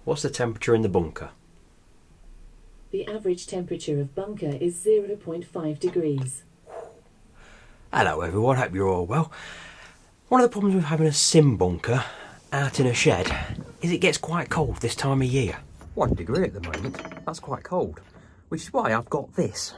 What's the temperature in the bunker? The average temperature of bunker is 0.5 degrees. Hello everyone, hope you're all well. One of the problems with having a sim bunker out in a shed is it gets quite cold this time of year. 1 degree at the moment, that's quite cold, which is why I've got this.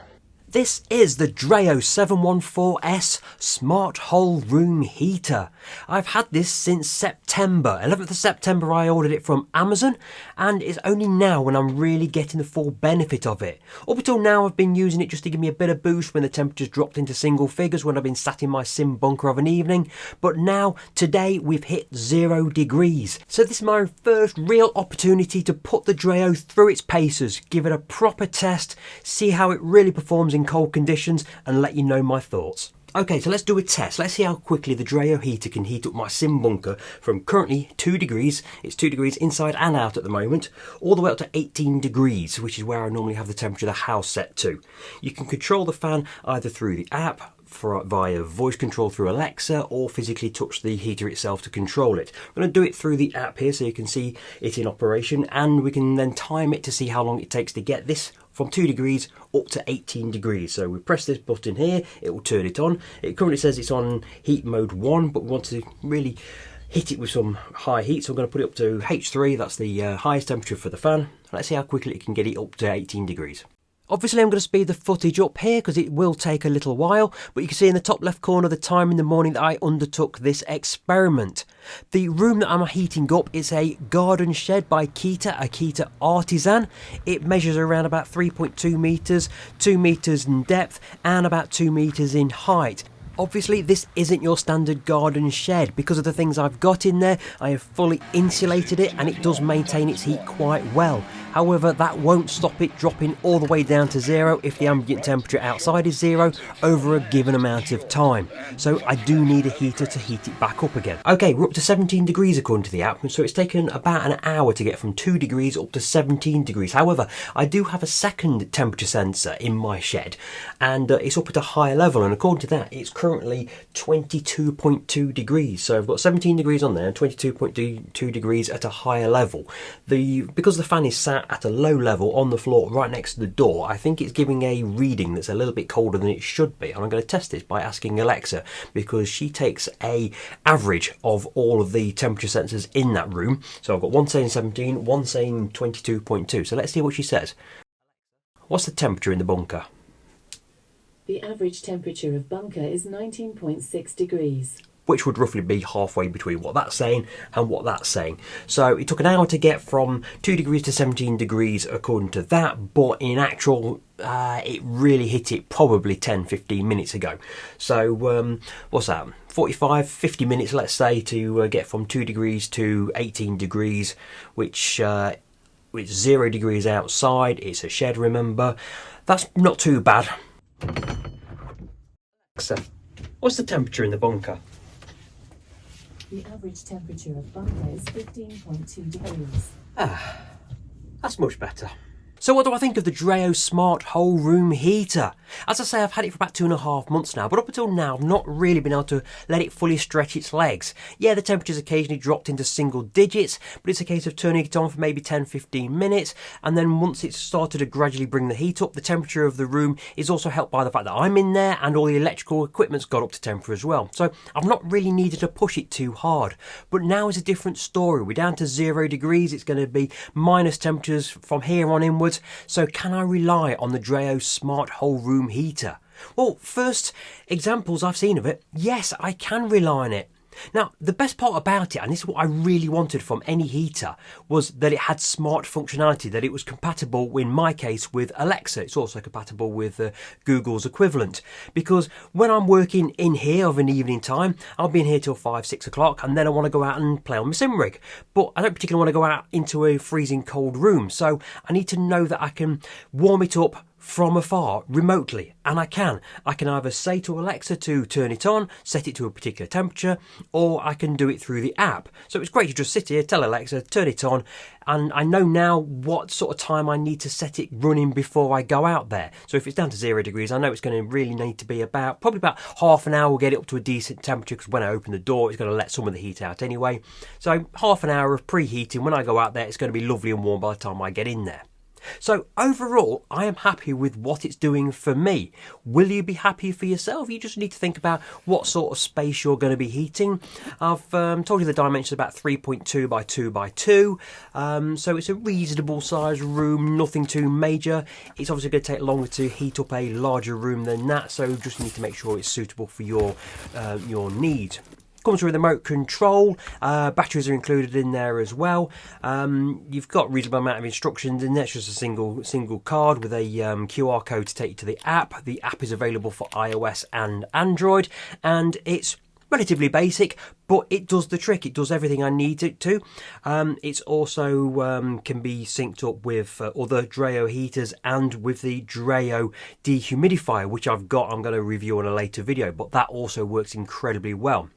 This is the Dreo 714S Smart Whole Room Heater. I've had this since September. 11th of September I ordered it from Amazon, and it's only now when I'm really getting the full benefit of it. Up until now I've been using it just to give me a bit of boost when the temperature's dropped into single figures when I've been sat in my sim bunker of an evening. But now, today, we've hit 0 degrees. So this is my first real opportunity to put the Dreo through its paces, give it a proper test, see how it really performs in cold conditions, and let you know my thoughts. Okay, so let's do a test. Let's see how quickly the Dreo heater can heat up my sim bunker from currently 2 degrees, it's 2 degrees inside and out at the moment, all the way up to 18 degrees, which is where I normally have the temperature of the house set to. You can control the fan either through the app, via voice control through Alexa, or physically touch the heater itself to control it. I'm going to do it through the app here so you can see it in operation, and we can then time it to see how long it takes to get this from 2 degrees up to 18 degrees. So we press this button here, it will turn it on. It currently says it's on heat mode 1, but we want to really hit it with some high heat, so I'm going to put it up to H3, that's the highest temperature for the fan. Let's see how quickly it can get it up to 18 degrees. Obviously I'm going to speed the footage up here because it will take a little while, but you can see in the top left corner the time in the morning that I undertook this experiment. The room that I'm heating up is a garden shed by Kita, a Kita Artisan. It measures around about 3.2 metres, 2 metres in depth and about 2 metres in height. Obviously this isn't your standard garden shed. Because of the things I've got in there, I have fully insulated it and it does maintain its heat quite well. However, that won't stop it dropping all the way down to 0 if the ambient temperature outside is 0 over a given amount of time. So I do need a heater to heat it back up again. Okay, we're up to 17 degrees according to the app, so it's taken about an hour to get from 2 degrees up to 17 degrees. However, I do have a second temperature sensor in my shed, and it's up at a higher level, and according to that, it's currently 22.2 degrees. So I've got 17 degrees on there and 22.2 degrees at a higher level. Because the fan is sat at a low level on the floor right next to the door, I think it's giving a reading that's a little bit colder than it should be, and I'm going to test this by asking Alexa, because she takes a average of all of the temperature sensors in that room. So I've got one saying 17, one saying 22.2. So let's see what she says. What's the temperature in the bunker? The average temperature of bunker is 19.6 degrees. Which would roughly be halfway between what that's saying and what that's saying. So it took an hour to get from 2 degrees to 17 degrees according to that, but in actual, it really hit it probably 10-15 minutes ago. So what's that, 45-50 minutes let's say to get from 2 degrees to 18 degrees, which with 0 degrees outside. It's a shed, remember. That's not too bad. Alexa, what's the temperature in the bunker? The average temperature of bunker is 15.2 degrees. That's much better. So what do I think of the Dreo Smart Whole Room Heater? As I say, I've had it for about 2.5 months now, but up until now I've not really been able to let it fully stretch its legs. Yeah, the temperature's occasionally dropped into single digits, but it's a case of turning it on for maybe 10-15 minutes, and then once it's started to gradually bring the heat up, the temperature of the room is also helped by the fact that I'm in there and all the electrical equipment's got up to temperature as well. So I've not really needed to push it too hard. But now is a different story. We're down to 0 degrees, it's going to be minus temperatures from here on inwards. So can I rely on the Dreo Smart Whole Room Heater? Well, first examples I've seen of it, yes, I can rely on it. Now, the best part about it, and this is what I really wanted from any heater, was that it had smart functionality, that it was compatible, in my case, with Alexa. It's also compatible with Google's equivalent. Because when I'm working in here of an evening time, I'll be in here till 5-6 o'clock, and then I want to go out and play on my sim rig. But I don't particularly want to go out into a freezing cold room, so I need to know that I can warm it up from afar remotely, and I can either say to Alexa to turn it on, set it to a particular temperature, or I can do it through the app. So it's great to just sit here, tell Alexa, turn it on, and I know now what sort of time I need to set it running before I go out there. So if it's down to 0 degrees, I know it's going to really need to be probably about half an hour, we'll get it up to a decent temperature, because when I open the door it's going to let some of the heat out anyway. So half an hour of preheating. When I go out there, it's going to be lovely and warm by the time I get in there. So overall, I am happy with what it's doing for me. Will you be happy for yourself? You just need to think about what sort of space you're going to be heating. I've told you the dimensions about 3.2 by 2 by 2. So it's a reasonable size room, nothing too major. It's obviously going to take longer to heat up a larger room than that, so just need to make sure it's suitable for your needs. Comes with a remote control, batteries are included in there as well. You've got a reasonable amount of instructions in there. It's just a single card with a QR code to take you to the app. The app is available for iOS and Android, and it's relatively basic, but it does the trick. It does everything I need it to. It's also can be synced up with other Dreo heaters and with the Dreo dehumidifier, which I'm going to review on a later video, but that also works incredibly well.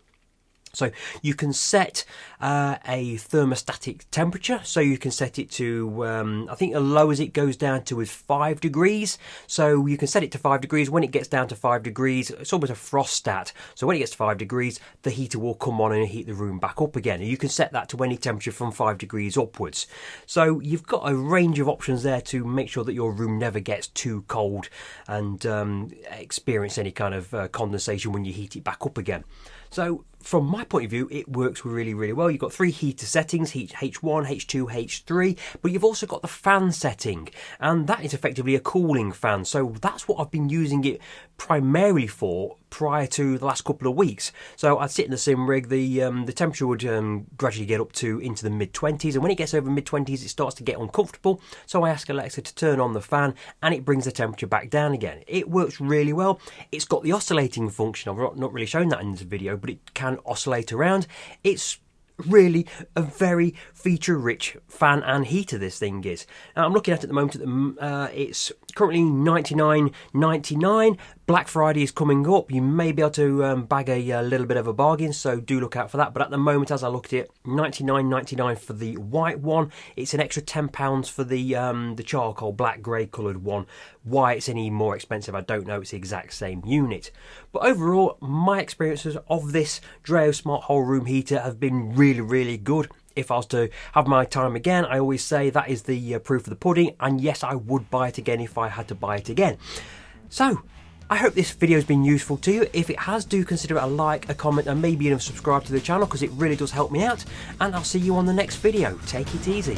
So you can set a thermostatic temperature, so you can set it to, I think the lowest it goes down to is 5 degrees. So you can set it to 5 degrees. When it gets down to 5 degrees, it's almost a frost stat. So when it gets to 5 degrees, the heater will come on and heat the room back up again. And you can set that to any temperature from 5 degrees upwards. So you've got a range of options there to make sure that your room never gets too cold and experience any kind of condensation when you heat it back up again. So from my point of view, it works really, really well. You've got 3 heater settings, H1, H2, H3, but you've also got the fan setting, and that is effectively a cooling fan. So that's what I've been using it primarily for prior to the last couple of weeks. So I'd sit in the sim rig, the temperature would gradually get up to into the mid-20s, and when it gets over mid-20s, it starts to get uncomfortable. So I ask Alexa to turn on the fan, and it brings the temperature back down again. It works really well. It's got the oscillating function. I've not really shown that in this video, but it can oscillate around. It's really a very feature-rich fan and heater, this thing is. Now, I'm looking at it at the moment. It's currently $99.99. Black Friday is coming up. You may be able to bag a little bit of a bargain, so do look out for that. But at the moment, as I look at it, $99.99 for the white one. It's an extra £10 for the charcoal black grey coloured one. Why it's any more expensive, I don't know. It's the exact same unit. But overall, my experiences of this Dreo Smart Whole Room Heater have been really, really good. If I was to have my time again, I always say that is the proof of the pudding, and yes, I would buy it again if I had to buy it again. So I hope this video has been useful to you. If it has, do consider it a like, a comment, and maybe even subscribe to the channel, because it really does help me out. And I'll see you on the next video. Take it easy.